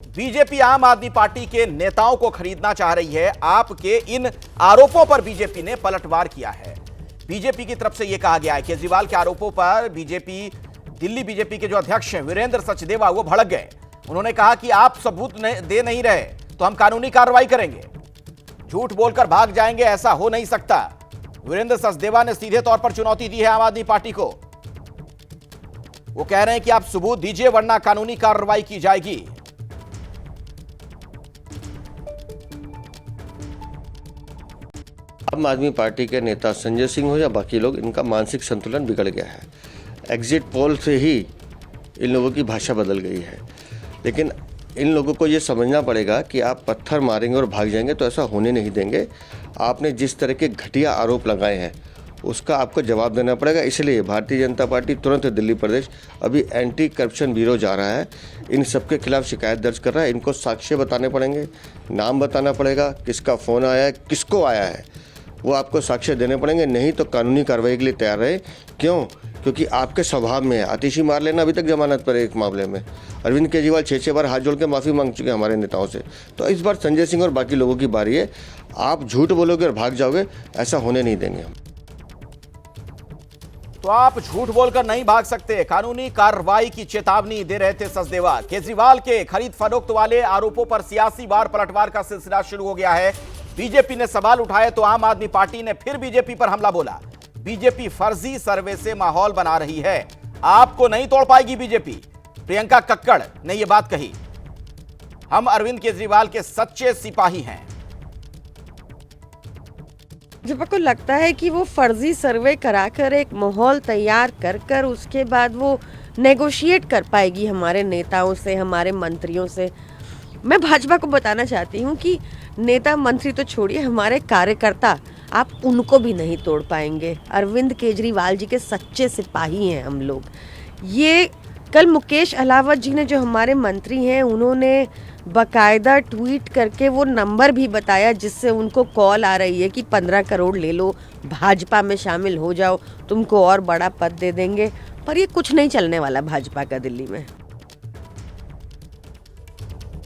BJP आम आदमी party के नेताओं को खरीदना चाह रही है। आपके इन आरोपों पर बीजेपी ने पलटवार किया है। बीजेपी की तरफ से यह कहा गया है केजरीवाल के आरोपों पर दिल्ली बीजेपी के जो अध्यक्ष हैं वीरेंद्र सचदेवा वो भड़क गए। उन्होंने कहा कि आप सबूत दे नहीं रहे तो हम कानूनी कार्रवाई करेंगे, झूठ बोलकर भाग जाएंगे, ऐसा हो नहीं सकता। वीरेंद्र सचदेवा ने सीधे तौर पर चुनौती दी है आम आदमी पार्टी को। वो कह रहे हैं कि आप सबूत दीजिए वरना कानूनी कार्रवाई की जाएगी। आम आदमी पार्टी के नेता संजय सिंह हो या बाकी लोग, इनका मानसिक संतुलन बिगड़ गया है। एग्जिट पोल से ही इन लोगों की भाषा बदल गई है। लेकिन इन लोगों को ये समझना पड़ेगा कि आप पत्थर मारेंगे और भाग जाएंगे तो ऐसा होने नहीं देंगे। आपने जिस तरह के घटिया आरोप लगाए हैं उसका आपको जवाब देना पड़ेगा। इसलिए भारतीय जनता पार्टी तुरंत दिल्ली प्रदेश अभी एंटी करप्शन ब्यूरो जा रहा है, इन सबके खिलाफ शिकायत दर्ज कर रहा है। इनको साक्ष्य बताने पड़ेंगे, नाम बताना पड़ेगा, किसका फ़ोन आया है, किसको आया है, वो आपको साक्ष्य देने पड़ेंगे। नहीं तो कानूनी कार्रवाई के लिए तैयार रहे। क्यों? क्योंकि आपके स्वभाव में है आतिशी मार लेना। अभी तक जमानत पर एक मामले में अरविंद केजरीवाल 6 बार हाथ जोड़ के माफ़ी मांग चुके हैं हमारे नेताओं से। तो इस बार संजय सिंह और बाकी लोगों की बारी है। आप झूठ बोलोगे और भाग जाओगे, ऐसा होने नहीं देंगे हम। तो आप झूठ बोलकर नहीं भाग सकते। कानूनी कार्रवाई की चेतावनी दे रहे थे सचदेवा। केजरीवाल के खरीद फरोख्त वाले आरोपों पर सियासी वार पलटवार का सिलसिला शुरू हो गया है। बीजेपी ने सवाल उठाए तो आम आदमी पार्टी ने फिर बीजेपी पर हमला बोला। बीजेपी फर्जी सर्वे से माहौल बना रही है, आपको नहीं तोड़ पाएगी बीजेपी। प्रियंका कक्कड़ ने यह बात कही। हम अरविंद केजरीवाल के सच्चे सिपाही हैं। भाजपा को लगता है कि वो फर्जी सर्वे कराकर एक माहौल तैयार कर उसके बाद वो नेगोशिएट कर पाएगी हमारे नेताओं से, हमारे मंत्रियों से। मैं भाजपा को बताना चाहती हूँ कि नेता मंत्री तो छोड़िए, हमारे कार्यकर्ता आप उनको भी नहीं तोड़ पाएंगे। अरविंद केजरीवाल जी के सच्चे सिपाही हैं हम लोग। ये कल मुकेश अहलावत जी ने, जो हमारे मंत्री हैं, उन्होंने बाकायदा ट्वीट करके वो नंबर भी बताया जिससे उनको कॉल आ रही है कि 15 करोड़ ले लो, भाजपा में शामिल हो जाओ, तुमको और बड़ा पद दे देंगे। पर ये कुछ नहीं चलने वाला भाजपा का दिल्ली में।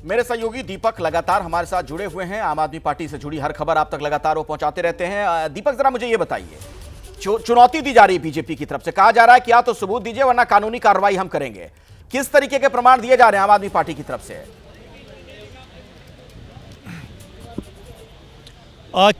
मेरे सहयोगी दीपक लगातार हमारे साथ जुड़े हुए हैं। आम आदमी पार्टी से जुड़ी हर खबर आप तक लगातार वो पहुंचाते रहते हैं। दीपक, जरा मुझे ये बताइए, चुनौती दी जा रही है बीजेपी की तरफ से, कहा जा रहा है कि या तो सबूत दीजिए वरना कानूनी कार्रवाई हम करेंगे। किस तरीके के प्रमाण दिए जा रहे हैं आम आदमी पार्टी की तरफ से?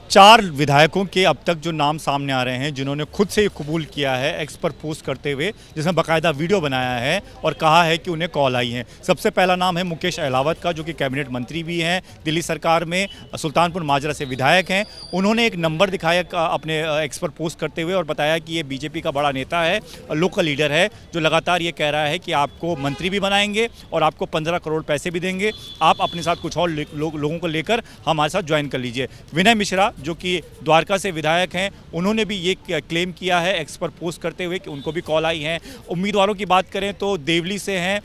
4 विधायकों के अब तक जो नाम सामने आ रहे हैं जिन्होंने खुद से ये कबूल किया है एक्स पर पोस्ट करते हुए, जिसमें बाकायदा वीडियो बनाया है और कहा है कि उन्हें कॉल आई है। सबसे पहला नाम है मुकेश अहलावत का, जो कि कैबिनेट मंत्री भी हैं दिल्ली सरकार में, सुल्तानपुर माजरा से विधायक हैं। उन्होंने एक नंबर दिखाया अपने एक्स पर पोस्ट करते हुए और बताया कि ये बीजेपी का बड़ा नेता है, लोकल लीडर है, जो लगातार ये कह रहा है कि आपको मंत्री भी बनाएंगे और आपको 15 करोड़ पैसे भी देंगे, आप अपने साथ कुछ और लोगों को लेकर हमारे साथ ज्वाइन कर लीजिए। विनय मिश्रा, जो कि द्वारका से विधायक हैं, उन्होंने भी ये क्लेम किया है एक्स पर पोस्ट करते हुए कि उनको भी कॉल आई है। उम्मीदवारों की बात करें तो देवली से हैं,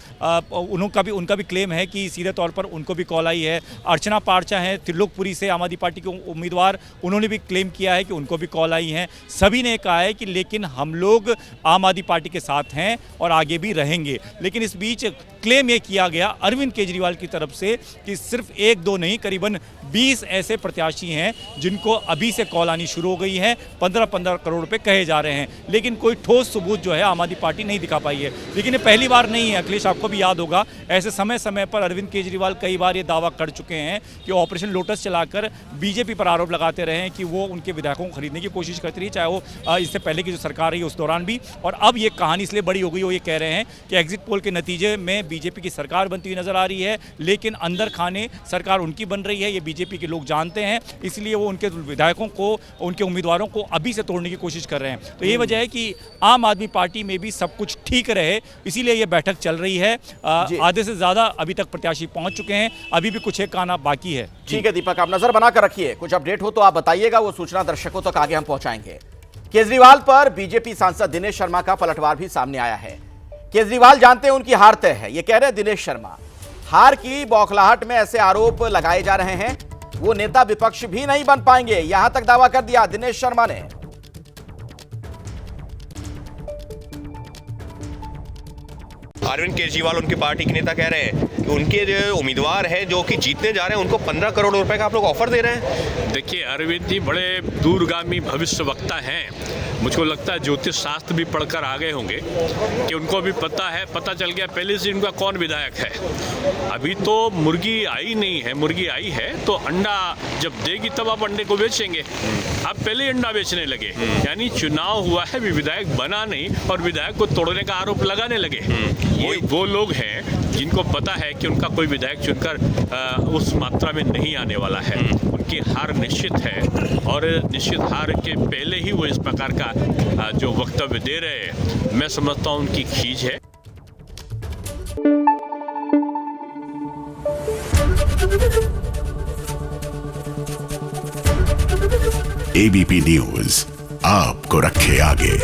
उनका भी क्लेम है कि सीधे तौर पर उनको भी कॉल आई है। अर्चना पारचा हैं त्रिलोकपुरी से, आम आदमी पार्टी के उम्मीदवार, उन्होंने भी क्लेम किया है कि उनको भी कॉल आई हैं। सभी ने कहा है कि लेकिन हम लोग आम आदमी पार्टी के साथ हैं और आगे भी रहेंगे। लेकिन इस बीच क्लेम ये किया गया अरविंद केजरीवाल की तरफ से कि सिर्फ 1-2 नहीं, करीबन 20 ऐसे प्रत्याशी हैं जिनको अभी से कॉल आनी शुरू हो गई है। 15-15 करोड़ रुपए कहे जा रहे हैं, लेकिन कोई ठोस सबूत जो है आम आदमी पार्टी नहीं दिखा पाई है। लेकिन ये पहली बार नहीं है अखिलेश, आपको भी याद होगा, ऐसे समय समय पर अरविंद केजरीवाल कई बार ये दावा कर चुके हैं कि ऑपरेशन लोटस चलाकर बीजेपी पर आरोप लगाते रहे हैं कि वो उनके विधायकों को खरीदने की कोशिश करती रही, चाहे वो इससे पहले की जो सरकार रही उस दौरान भी। और अब ये कहानी इसलिए बड़ी हो गई, वो ये कह रहे हैं कि एग्जिट पोल के नतीजे में बीजेपी की सरकार बनती हुई नजर आ रही है, लेकिन अंदर खाने सरकार उनकी बन रही है, ये बीजेपी के लोग जानते हैं। इसलिए वो उनके विधायकों को, उनके उम्मीदवारों को अभी से तोड़ने की कोशिश कर रहे हैं। तो ये वजह है कि आम आदमी पार्टी में भी सब कुछ ठीक रहे, इसीलिए ये बैठक चल रही है। आधे से ज्यादा अभी तक प्रत्याशी पहुंच चुके हैं, अभी भी कुछ एक आना बाकी है। ठीक है दीपक, आप नजर बनाकर रखिए, कुछ अपडेट हो तो आप बताइएगा, वो सूचना दर्शकों तक आगे हम पहुंचाएंगे। केजरीवाल पर बीजेपी सांसद दिनेश शर्मा का पलटवार भी सामने आया है। केजरीवाल जानते हैं उनकी हार तय है, ये कह रहे दिनेश शर्मा। हार की बौखलाहट में ऐसे आरोप लगाए जा रहे हैं, वो नेता विपक्ष भी नहीं बन पाएंगे, यहां तक दावा कर दिया दिनेश शर्मा ने। अरविंद केजरीवाल उनकी पार्टी के नेता कह रहे हैं उनके जो उम्मीदवार हैं जो कि जीतने जा रहे हैं उनको 15 करोड़ रुपए का आप लोग ऑफर दे रहे हैं। देखिए, अरविंद जी बड़े दूरगामी भविष्यवक्ता हैं। मुझको लगता है ज्योतिष शास्त्र भी पढ़कर आ गए होंगे कि उनको भी पता चल गया पहले से इनका कौन विधायक है। अभी तो मुर्गी आई नहीं है, मुर्गी आई है तो अंडा जब देगी तब आप अंडे को बेचेंगे। आप पहले ही अंडा बेचने लगे, यानी चुनाव हुआ है, विधायक बना नहीं और विधायक को तोड़ने का आरोप लगाने लगे। ये वो लोग हैं जिनको पता है कि उनका कोई विधायक चुनकर उस मात्रा में नहीं आने वाला है। उनकी हार निश्चित है और निश्चित हार के पहले ही वो इस प्रकार का जो वक्तव्य दे रहे हैं, मैं समझता हूँ उनकी खींच है। एबीपी न्यूज आपको रखे आगे।